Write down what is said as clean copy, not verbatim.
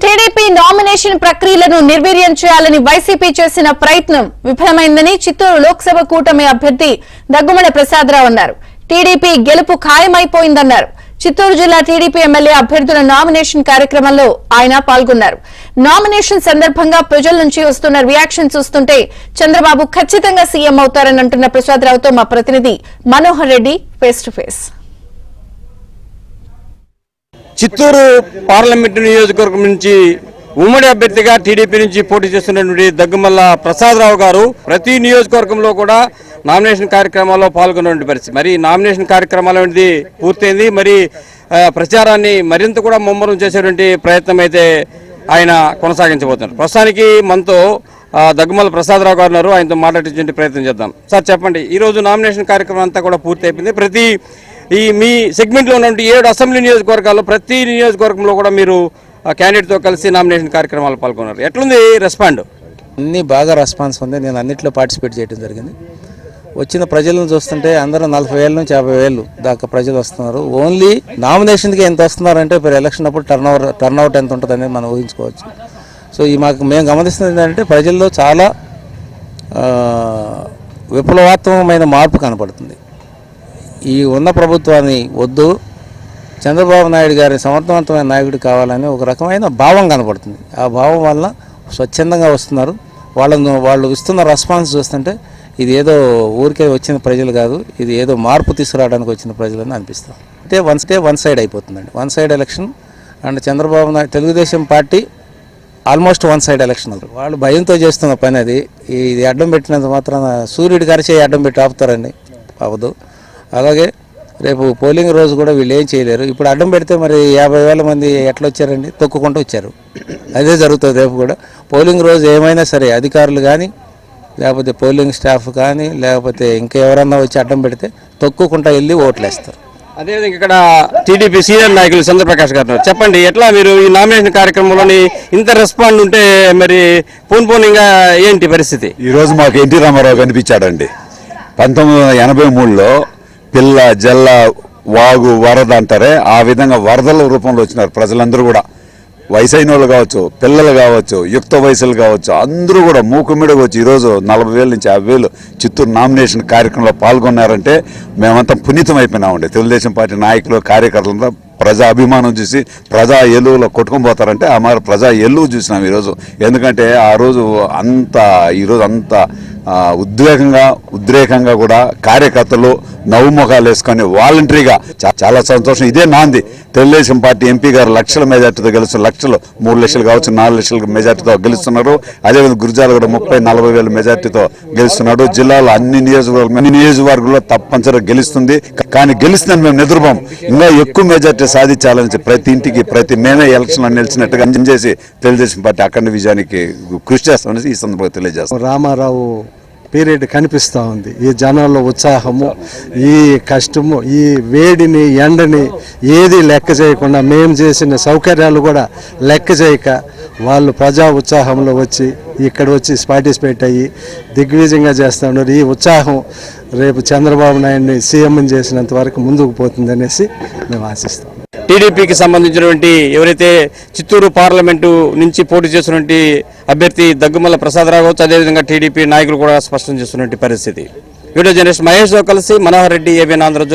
TDP nomination ప్రక్రియలను నిర్వీర్యం చేయాలని వైసీపీ చేసిన ప్రయత్నం విఫలమైందని చిత్తూరు లోక్సభ కూటమి అభ్యర్థి దగ్గుమల ప్రసాదరావు అన్నారు. టీడీపీ గెలుపు ఖాయమైపోయిందన్నారు. చిత్తూరు జిల్లా టీడీపీ ఎమ్మెల్యే అభ్యర్థుల నామినేషన్ కార్యక్రమంలో ఆయన పాల్గొన్నారు. నామినేషన్ సందర్భంగా ప్రజల నుంచి వస్తున్న రియాక్షన్ చూస్తుంటే చంద్రబాబు ఖచ్చితంగా సీఎం అవుతారని అంటున్న ప్రసాదరావుతో మా ప్రతినిధి Manohar Reddy face to face. Chittoor parliament నియోజకవర్గం నుంచి ఉమ్మడి అభ్యర్థిగా టీడీపీ నుంచి పోటీ చేస్తున్నటువంటి దగ్గుమల్ల ప్రసాదరావు గారు ప్రతి నియోజకవర్గంలో కూడా నామినేషన్ కార్యక్రమాల్లో పాల్గొన్నటువంటి పరిస్థితి. మరి నామినేషన్ కార్యక్రమాలు అనేది పూర్తయింది. మరి ప్రచారాన్ని మరింత కూడా ముమ్మరం చేసేటువంటి ప్రయత్నం అయితే ఆయన కొనసాగించబోతున్నారు. ప్రస్తుతానికి మనతో దగ్గుమల్ల ప్రసాదరావు గారు ఉన్నారు. ఆయనతో మాట్లాడించే ప్రయత్నం చేద్దాం. సార్ చెప్పండి, ఈరోజు నామినేషన్ కార్యక్రమం అంతా కూడా పూర్తి అయిపోయింది. మీ సెగ్మెంట్లో ఉన్నటువంటి 7 అసెంబ్లీ నియోజకవర్గాల్లో ప్రతి నియోజకవర్గంలో కూడా మీరు క్యాండిడేట్తో కలిసి నామినేషన్ కార్యక్రమాలు పాల్గొన్నారు. ఎట్లుంది రెస్పాండ్? అన్నీ బాగా రెస్పాన్స్ ఉంది. నేను అన్నింటిలో పార్టిసిపేట్ చేయడం జరిగింది. వచ్చిన ప్రజలను చూస్తుంటే అందరూ 40,000 నుంచి 50,000 దాకా ప్రజలు వస్తున్నారు. ఓన్లీ నామినేషన్కి ఎంత వస్తున్నారంటే ఇప్పుడు ఎలక్షన్ అప్పుడు టర్న్అవుట్ ఎంత ఉంటుంది అనేది మనం ఊహించుకోవచ్చు. సో మేము గమనిస్తున్నది ఏంటంటే ప్రజల్లో చాలా విప్లవాత్మకమైన మార్పు కనపడుతుంది. ఈ ఉన్న ప్రభుత్వాన్ని వద్దు, చంద్రబాబు నాయుడు గారి సమర్థవంతమైన నాయకుడు కావాలని ఒక రకమైన భావం కనపడుతుంది. ఆ భావం వల్ల స్వచ్ఛందంగా వస్తున్నారు. వాళ్ళు ఇస్తున్న రెస్పాన్స్ చూస్తుంటే ఇది ఏదో ఊరికే వచ్చిన ప్రజలు కాదు, ఇది ఏదో మార్పు తీసుకురావడానికి వచ్చిన ప్రజలని అనిపిస్తుంది. అంటే వన్ సైడ్ అయిపోతుందండి. One side election. And Chandrababu Naidu Telugu Desam party almost one side election. వాళ్ళు భయంతో చేస్తున్న పని అది. ఇది అడ్డం పెట్టినంత మాత్రాన సూర్యుడి కరిచే అడ్డం పెట్టి ఆపుతారండి, అవ్వదు. అలాగే రేపు పోలింగ్ రోజు కూడా వీళ్ళు ఏం చేయలేరు. ఇప్పుడు అడ్డం పెడితే మరి 50,000 మంది ఎట్లా వచ్చారండి? తొక్కుకుంటూ వచ్చారు. అదే జరుగుతుంది రేపు కూడా. పోలింగ్ రోజు ఏమైనా సరే అధికారులు కానీ లేకపోతే పోలింగ్ స్టాఫ్ కానీ లేకపోతే ఇంకెవరన్నా వచ్చి అడ్డం పెడితే తొక్కుకుంటూ వెళ్ళి ఓట్లేస్తారు. అదేవిధంగా ఇక్కడ టీడీపీ సీనియర్ నాయకులు చంద్రప్రకాష్ గారు చెప్పండి, ఎట్లా మీరు ఈ నామినేషన్ కార్యక్రమంలోని ఇంత రెస్పాండ్ ఉంటే మరి పోన్గా ఏంటి పరిస్థితి? ఈరోజు మాకు ఎన్టీ రామారావు కనిపించాడండి. 1983లో పిల్ల జల్ల వాగు వరద అంటారే ఆ విధంగా వరదల రూపంలో వచ్చినారు ప్రజలందరూ కూడా. వయసైన వాళ్ళు కావచ్చు, పిల్లలు కావచ్చు, యుక్త వయసులు కావచ్చు, అందరూ కూడా మూకుమ్మడిగా వచ్చి ఈరోజు 40,000 నుంచి 50,000 చిత్తూరు నామినేషన్ కార్యక్రమంలో పాల్గొన్నారంటే మేమంతా పునీతం అయిపోయినామండి. తెలుగుదేశం పార్టీ నాయకులు కార్యకర్తలంతా ప్రజా అభిమానం చూసి ప్రజా ఎలువలో కొట్టుకొని పోతారంటే ఆ మరి ప్రజా ఎలువు చూసినాం ఈరోజు. ఎందుకంటే ఆ రోజు ఈరోజు అంత ఉద్రేకంగా కూడా కార్యకర్తలు నవ్వుముఖాలు వేసుకొని వాలంటరీగా చాలా సంతోషం. ఇదే నాంది. తెలుగుదేశం పార్టీ ఎంపీ గారు లక్షల మెజార్టీతో గెలుస్తున్నారు. 3 లక్షలు కావచ్చు, 4 లక్షల మెజార్టీతో గెలుస్తున్నారు. అదేవిధంగా గురజాల కూడా 30-40 మెజార్టీతో గెలుస్తున్నాడు. జిల్లాలో అన్ని నియోజకవర్గాల్లో తప్పనిసరిగా గెలుస్తుంది. కానీ గెలుస్తుందని మేము నిద్రపోం. ఇంకా ఎక్కువ మెజార్టీ సాధించాలని ప్రతి మేమే ఎలక్షన్లో నిలిచినట్టుగా చేసి తెలుగుదేశం పార్టీ అఖండ విజయానికి కృషి చేస్తామని ఈ సందర్భంగా తెలియజేస్తాం. రామారావు పీరియడ్ కనిపిస్తూ ఉంది. ఈ జనాల్లో ఉత్సాహము, ఈ కష్టము, ఈ వేడిని ఎండని ఏది లెక్క చేయకుండా మేము చేసిన సౌకర్యాలు కూడా లెక్క చేయక వాళ్ళు ప్రజా ఉత్సాహంలో వచ్చి ఇక్కడ వచ్చి పార్టిసిపేట్ అయ్యి దిగ్విజయంగా చేస్తూ ఉన్నారు. ఈ ఉత్సాహం రేపు చంద్రబాబు నాయుడిని సీఎం చేసినంత వరకు ముందుకు పోతుందనేసి మేము ఆశిస్తాం. టీడీపీకి సంబంధించినటువంటి ఎవరైతే చిత్తూరు పార్లమెంటు నుంచి పోటీ చేస్తున్నటువంటి అభ్యర్థి దగ్గుమల్ల ప్రసాదరావు కావచ్చు, అదేవిధంగా టీడీపీ నాయకులు కూడా స్పష్టం చేస్తున్నటువంటి పరిస్థితి. వీడియో జర్నలిస్ట్ మహేష్తో కలిసి మనోహర్ రెడ్డి, ఏబిఎన్ ఆంధ్రజ్యోతి.